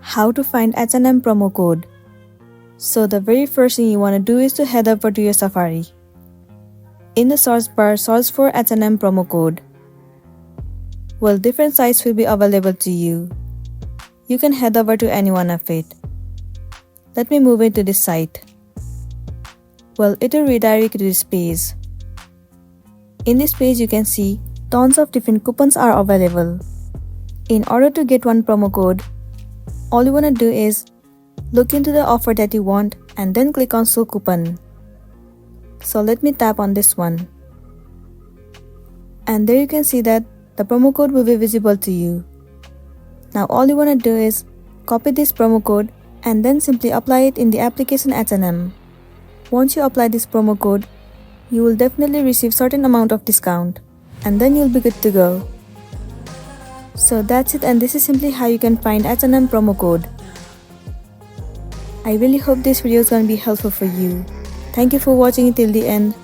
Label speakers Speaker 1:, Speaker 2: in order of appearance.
Speaker 1: How to find H&M promo code. So the very first thing you want to do is to head over to your Safari. In the search bar, search for H&M promo code. Well, different sites will be available to you. You can head over to any one of it. Let me move into this site. Well, it will redirect you to this page. In this page, you can see tons of different coupons are available. In order to get one promo code, all you want to do is look into the offer that you want and then click on show coupon. So let me tap on this one. And there you can see that the promo code will be visible to you. Now all you want to do is copy this promo code and then simply apply it in the application H&M. Once you apply this promo code, you will definitely receive certain amount of discount and then you'll be good to go. So that's it, and this is simply how you can find H&M promo code. I really hope this video is going to be helpful for you. Thank you for watching it till the end.